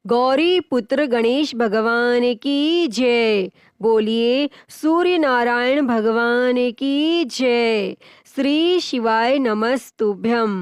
गौरी पुत्र गणेश भगवान की जय। बोलिए सूर्य नारायण भगवान की जय। श्री शिवाय नमस्तुभ्यम।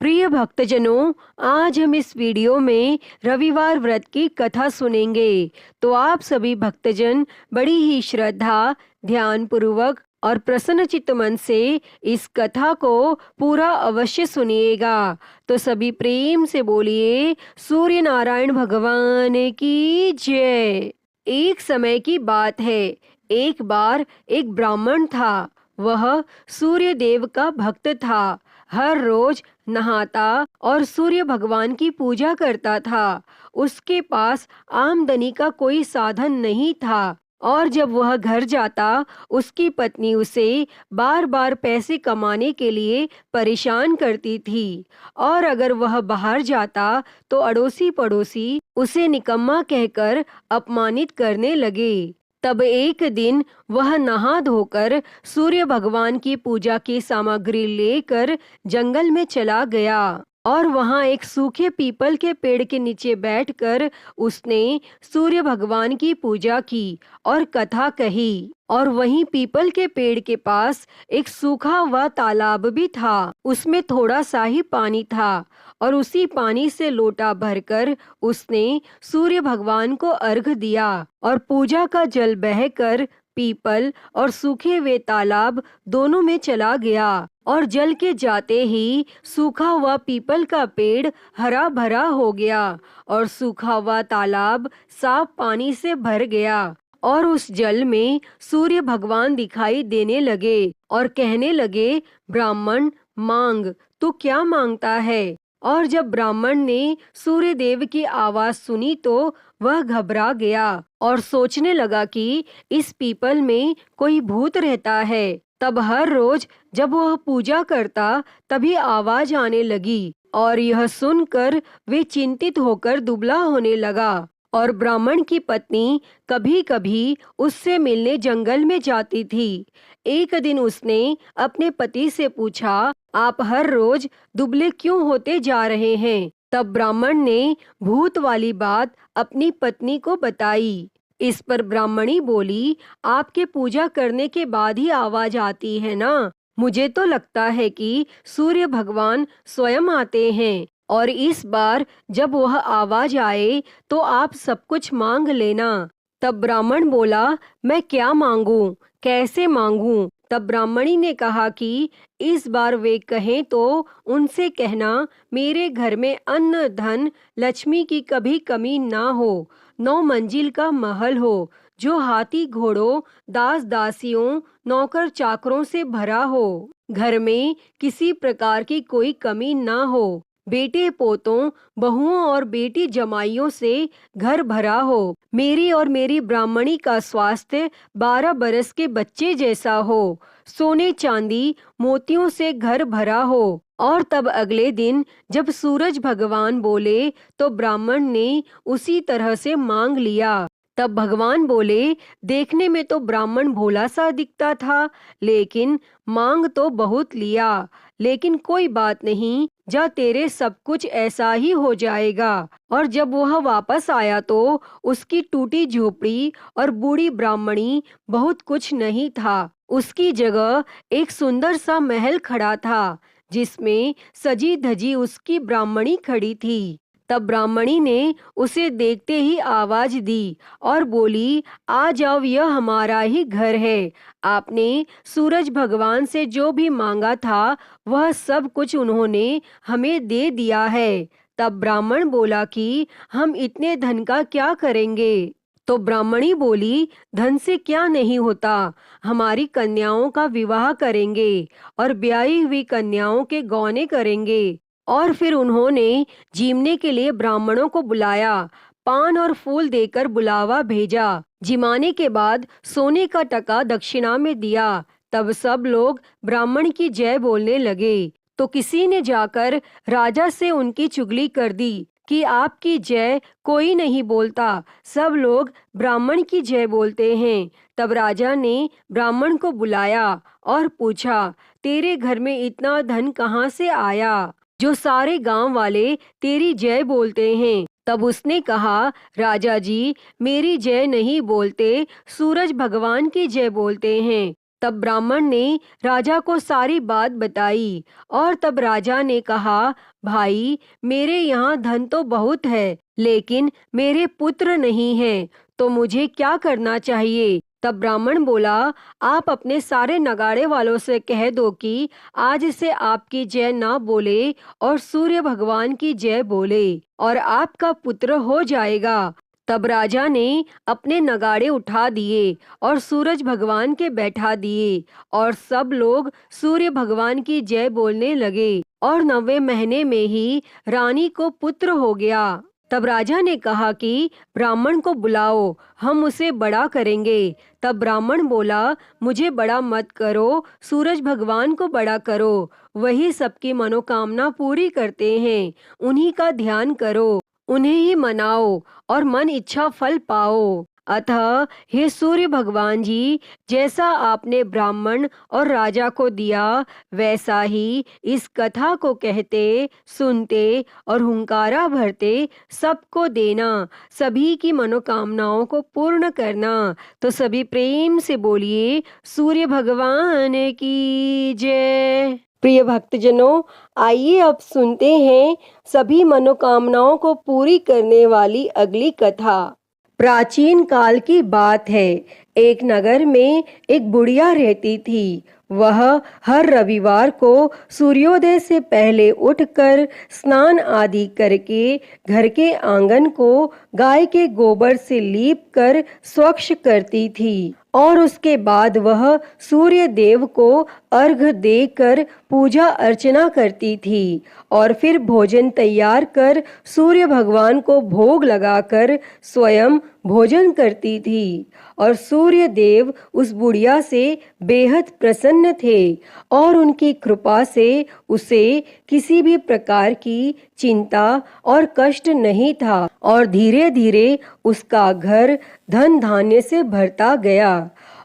प्रिय भक्तजनों, आज हम इस वीडियो में रविवार व्रत की कथा सुनेंगे। तो आप सभी भक्तजन बड़ी ही श्रद्धा, ध्यान पूर्वक और प्रसन्न चित्त मन से इस कथा को पूरा अवश्य सुनिएगा। तो सभी प्रेम से बोलिए सूर्य नारायण भगवान की जय। एक समय की बात है, एक बार एक ब्राह्मण था। वह सूर्य देव का भक्त था। हर रोज नहाता और सूर्य भगवान की पूजा करता था। उसके पास आमदनी का कोई साधन नहीं था और जब वह घर जाता उसकी पत्नी उसे बार बार पैसे कमाने के लिए परेशान करती थी और अगर वह बाहर जाता तो अड़ोसी पड़ोसी उसे निकम्मा कहकर अपमानित करने लगे। तब एक दिन वह नहा धोकर सूर्य भगवान की पूजा की सामग्री लेकर जंगल में चला गया और वहां एक सूखे पीपल के पेड़ के नीचे बैठकर उसने सूर्य भगवान की पूजा की और कथा कही। और वहीं पीपल के पेड़ के पास एक सूखा हुआ तालाब भी था। उसमें थोड़ा सा ही पानी था और उसी पानी से लोटा भरकर उसने सूर्य भगवान को अर्घ दिया और पूजा का जल बहकर पीपल और सूखे हुए तालाब दोनों में चला गया और जल के जाते ही सूखा हुआ पीपल का पेड़ हरा भरा हो गया और सूखा हुआ तालाब साफ पानी से भर गया और उस जल में सूर्य भगवान दिखाई देने लगे और कहने लगे, ब्राह्मण मांग, तू क्या मांगता है। और जब ब्राह्मण ने सूर्य देव की आवाज सुनी तो वह घबरा गया और सोचने लगा कि इस पीपल में कोई भूत रहता है। तब हर रोज जब वह पूजा करता तभी आवाज आने लगी और यह सुनकर वे चिंतित होकर दुबला होने लगा। और ब्राह्मण की पत्नी कभी कभी उससे मिलने जंगल में जाती थी। एक दिन उसने अपने पति से पूछा, आप हर रोज दुबले क्यों होते जा रहे हैं। तब ब्राह्मण ने भूत वाली बात अपनी पत्नी को बताई। इस पर ब्राह्मणी बोली, आपके पूजा करने के बाद ही आवाज आती है ना। मुझे तो लगता है कि सूर्य भगवान स्वयं आते हैं और इस बार जब वह आवाज आए तो आप सब कुछ मांग लेना। तब ब्राह्मण बोला, मैं क्या मांगूं, कैसे मांगूं। तब ब्राह्मणी ने कहा कि इस बार वे कहें तो उनसे कहना, मेरे घर में अन्न धन लक्ष्मी की कभी कमी ना हो, 9 मंजिल का महल हो जो हाथी घोड़ों दास दासियों नौकर चाकरों से भरा हो, घर में किसी प्रकार की कोई कमी ना हो, बेटे पोतों बहुओं और बेटी जमाइयों से घर भरा हो, मेरी और मेरी ब्राह्मणी का स्वास्थ्य 12 बरस के बच्चे जैसा हो, सोने चांदी मोतियों से घर भरा हो। और तब अगले दिन जब सूरज भगवान बोले तो ब्राह्मण ने उसी तरह से मांग लिया। तब भगवान बोले, देखने में तो ब्राह्मण भोला सा दिखता था, लेकिन मांग तो बहुत लिया, लेकिन कोई बात नहीं, जा तेरे सब कुछ ऐसा ही हो जाएगा। और जब वह वापस आया तो उसकी टूटी झोपड़ी और बूढ़ी ब्राह्मणी बहुत कुछ नहीं था। उसकी जगह एक सुंदर सा महल खड़ा था जिसमें सजी धजी उसकी ब्राह्मणी खड़ी थी। तब ब्राह्मणी ने उसे देखते ही आवाज दी और बोली, आ जाओ, यह हमारा ही घर है। आपने सूरज भगवान से जो भी मांगा था वह सब कुछ उन्होंने हमें दे दिया है। तब ब्राह्मण बोला कि हम इतने धन का क्या करेंगे। तो ब्राह्मणी बोली, धन से क्या नहीं होता, हमारी कन्याओं का विवाह करेंगे और ब्याही हुई कन्याओं के गौने करेंगे। और फिर उन्होंने जीमने के लिए ब्राह्मणों को बुलाया, पान और फूल देकर बुलावा भेजा। जिमाने के बाद सोने का टका दक्षिणा में दिया। तब सब लोग ब्राह्मण की जय बोलने लगे। तो किसी ने जाकर राजा से उनकी चुगली कर दी कि आपकी जय कोई नहीं बोलता, सब लोग ब्राह्मण की जय बोलते हैं। तब राजा ने ब्राह्मण को बुलाया और पूछा, तेरे घर में इतना धन कहाँ से आया जो सारे गांव वाले तेरी जय बोलते हैं। तब उसने कहा, राजा जी, मेरी जय नहीं बोलते, सूरज भगवान की जय बोलते हैं। तब ब्राह्मण ने राजा को सारी बात बताई और तब राजा ने कहा, भाई, मेरे यहाँ धन तो बहुत है, लेकिन मेरे पुत्र नहीं हैं, तो मुझे क्या करना चाहिए? तब ब्राह्मण बोला, आप अपने सारे नगाड़े वालों से कह दो कि आज से आपकी जय ना बोले और सूर्य भगवान की जय बोले और आपका पुत्र हो जाएगा। तब राजा ने अपने नगाड़े उठा दिए और सूरज भगवान के बैठा दिए और सब लोग सूर्य भगवान की जय बोलने लगे और 9वें महीने में ही रानी को पुत्र हो गया। तब राजा ने कहा कि ब्राह्मण को बुलाओ, हम उसे बड़ा करेंगे। तब ब्राह्मण बोला, मुझे बड़ा मत करो, सूरज भगवान को बड़ा करो, वही सबकी मनोकामना पूरी करते हैं, उन्हीं का ध्यान करो, उन्हें ही मनाओ और मन इच्छा फल पाओ। अतः हे सूर्य भगवान जी, जैसा आपने ब्राह्मण और राजा को दिया, वैसा ही इस कथा को कहते, सुनते और हुंकारा भरते सबको देना, सभी की मनोकामनाओं को पूर्ण करना। तो सभी प्रेम से बोलिए, सूर्य भगवान की जय। प्रिय भक्तजनों, आइए अब सुनते हैं सभी मनोकामनाओं को पूरी करने वाली अगली कथा। प्राचीन काल की बात है। एक नगर में एक बुढ़िया रहती थी। वह हर रविवार को सूर्योदय से पहले उठकर स्नान आदि करके घर के आंगन को गाय के गोबर से लीप कर स्वच्छ करती थी और उसके बाद वह सूर्य देव को अर्घ्य देकर पूजा अर्चना करती थी और फिर भोजन तैयार कर सूर्य भगवान को भोग लगाकर स्वयं भोजन करती थी। और सूर्य देव उस बुढ़िया से बेहद प्रसन्न थे और उनकी कृपा से उसे किसी भी प्रकार की चिंता और कष्ट नहीं था और धीरे धीरे उसका घर धन धान्य से भरता गया।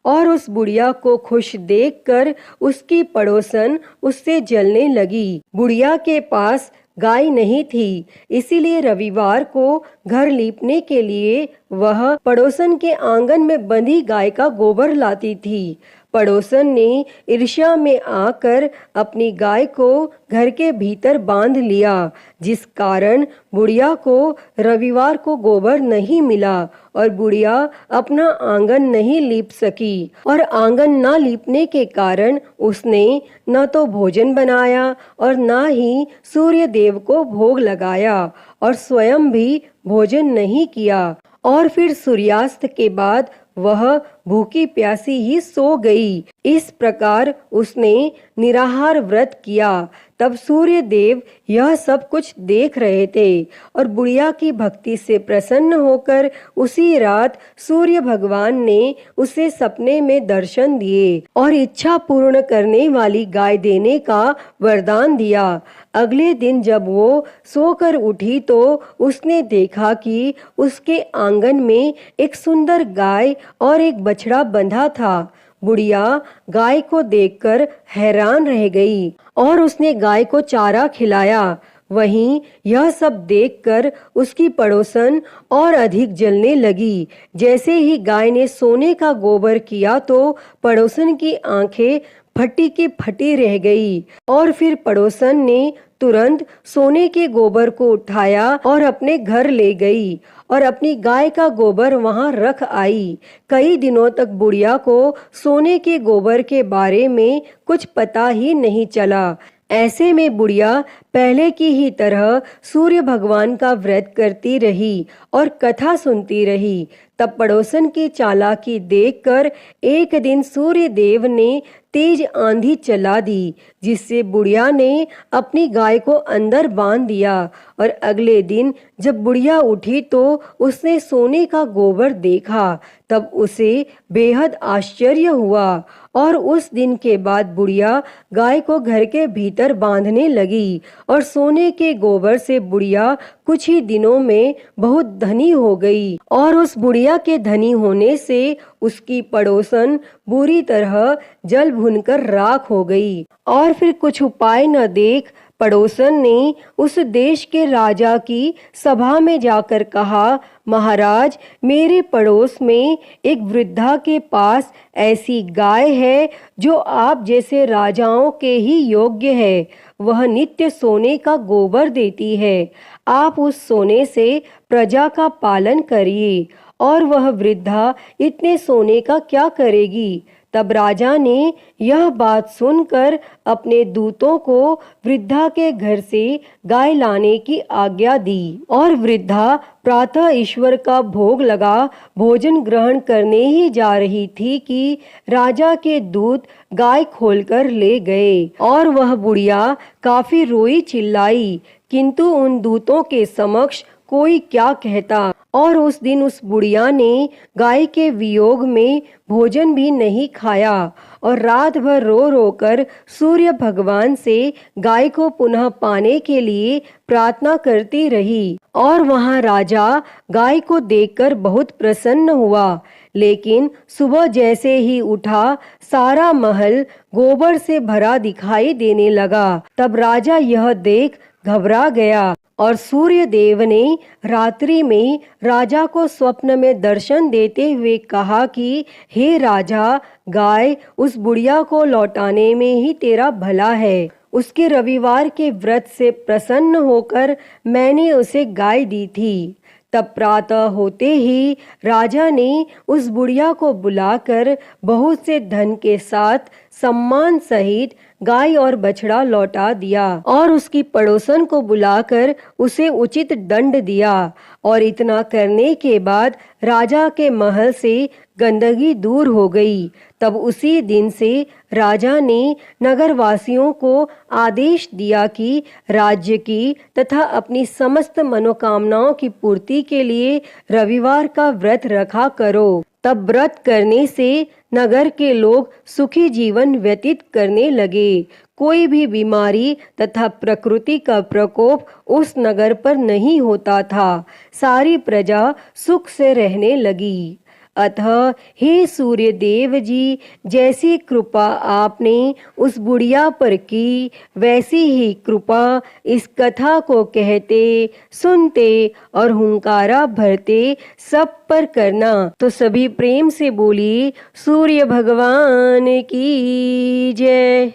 और उस बुढ़िया को खुश देखकर उसकी पड़ोसन उससे जलने लगी। बुढ़िया के पास गाय नहीं थी, इसीलिए रविवार को घर लीपने के लिए वह पड़ोसन के आंगन में बंधी गाय का गोबर लाती थी। पड़ोसन ने ईर्ष्या में आकर अपनी गाय को घर के भीतर बांध लिया, जिस कारण बुढ़िया को रविवार को गोबर नहीं मिला और बुढ़िया अपना आंगन नहीं लीप सकी। और आंगन ना लीपने के कारण उसने न तो भोजन बनाया और न ही सूर्य देव को भोग लगाया और स्वयं भी भोजन नहीं किया। और फिर सूर्यास्त के बाद वह भूखी प्यासी ही सो गई। इस प्रकार उसने निराहार व्रत किया। तब सूर्य देव यह सब कुछ देख रहे थे और बुढ़िया की भक्ति से प्रसन्न होकर उसी रात सूर्य भगवान ने उसे सपने में दर्शन दिए और इच्छा पूर्ण करने वाली गाय देने का वरदान दिया। अगले दिन जब वो सोकर उठी तो उसने देखा कि उसके आंगन में एक सुंदर गाय और एक बछड़ा बंधा था। बुढ़िया गाय को देखकर हैरान रह गई और उसने गाय को चारा खिलाया। वहीं यह सब देखकर उसकी पड़ोसन और अधिक जलने लगी। जैसे ही गाय ने सोने का गोबर किया तो पड़ोसन की आंखें फटी की फटी रह गई और फिर पड़ोसन ने तुरंत सोने के गोबर को उठाया और अपने घर ले गई और अपनी गाय का गोबर वहां रख आई। कई दिनों तक बुढ़िया को सोने के गोबर के बारे में कुछ पता ही नहीं चला। ऐसे में बुढ़िया पहले की ही तरह सूर्य भगवान का व्रत करती रही और कथा सुनती रही। तब पड़ोसन की चालाकी देखकर एक दिन सूर्य देव ने तेज आंधी चला दी, जिससे बुढ़िया ने अपनी गाय को अंदर बांध दिया। और अगले दिन जब बुढ़िया उठी तो उसने सोने का गोबर देखा। तब उसे बेहद आश्चर्य हुआ और उस दिन के बाद बुढ़िया गाय को घर के भीतर बांधने लगी और सोने के गोबर से बुढ़िया कुछ ही दिनों में बहुत धनी हो गई। और उस बुढ़िया के धनी होने से उसकी पड़ोसन बुरी तरह जल भुनकर राख हो गई। और फिर कुछ उपाय न देख पड़ोसन ने उस देश के राजा की सभा में जाकर कहा, महाराज, मेरे पड़ोस में एक वृद्धा के पास ऐसी गाय है जो आप जैसे राजाओं के ही योग्य है। वह नित्य सोने का गोबर देती है। आप उस सोने से प्रजा का पालन करिए। और वह वृद्धा इतने सोने का क्या करेगी? तब राजा ने यह बात सुनकर अपने दूतों को वृद्धा के घर से गाय लाने की आज्ञा दी। और वृद्धा प्रातः ईश्वर का भोग लगा भोजन ग्रहण करने ही जा रही थी कि राजा के दूत गाय खोलकर ले गए। और वह बुढ़िया काफी रोई चिल्लाई, किंतु उन दूतों के समक्ष कोई क्या कहता। और उस दिन उस बुढ़िया ने गाय के वियोग में भोजन भी नहीं खाया और रात भर रो रो कर सूर्य भगवान से गाय को पुनः पाने के लिए प्रार्थना करती रही। और वहाँ राजा गाय को देखकर बहुत प्रसन्न हुआ। लेकिन सुबह जैसे ही उठा, सारा महल गोबर से भरा दिखाई देने लगा। तब राजा यह देख घबरा गया। और सूर्य देव ने रात्रि में राजा को स्वप्न में दर्शन देते हुए कहा कि हे राजा, गाय उस बुढ़िया को लौटाने में ही तेरा भला है। उसके रविवार के व्रत से प्रसन्न होकर मैंने उसे गाय दी थी। तब प्रातः होते ही राजा ने उस बुढ़िया को बुलाकर बहुत से धन के साथ सम्मान सहित गाय और बछड़ा लौटा दिया और उसकी पड़ोसन को बुलाकर उसे उचित दंड दिया। और इतना करने के बाद राजा के महल से गंदगी दूर हो गई। तब उसी दिन से राजा ने नगरवासियों को आदेश दिया कि राज्य की तथा अपनी समस्त मनोकामनाओं की पूर्ति के लिए रविवार का व्रत रखा करो। तब व्रत करने से नगर के लोग सुखी जीवन व्यतीत करने लगे। कोई भी बीमारी तथा प्रकृति का प्रकोप उस नगर पर नहीं होता था। सारी प्रजा सुख से रहने लगी। अतः हे सूर्य देव जी, जैसी कृपा आपने उस बुढ़िया पर की, वैसी ही कृपा इस कथा को कहते, सुनते और हुंकारा भरते सब पर करना। तो सभी प्रेम से बोलिए सूर्य भगवान की जय।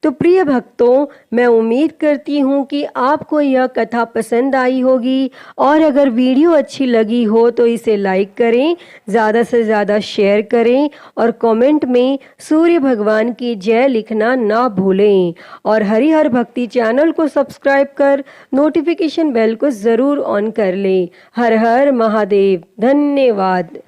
तो प्रिय भक्तों, मैं उम्मीद करती हूँ कि आपको यह कथा पसंद आई होगी। और अगर वीडियो अच्छी लगी हो तो इसे लाइक करें, ज़्यादा से ज़्यादा शेयर करें और कमेंट में सूर्य भगवान की जय लिखना ना भूलें। और हरिहर भक्ति चैनल को सब्सक्राइब कर नोटिफिकेशन बेल को ज़रूर ऑन कर लें। हर हर महादेव। धन्यवाद।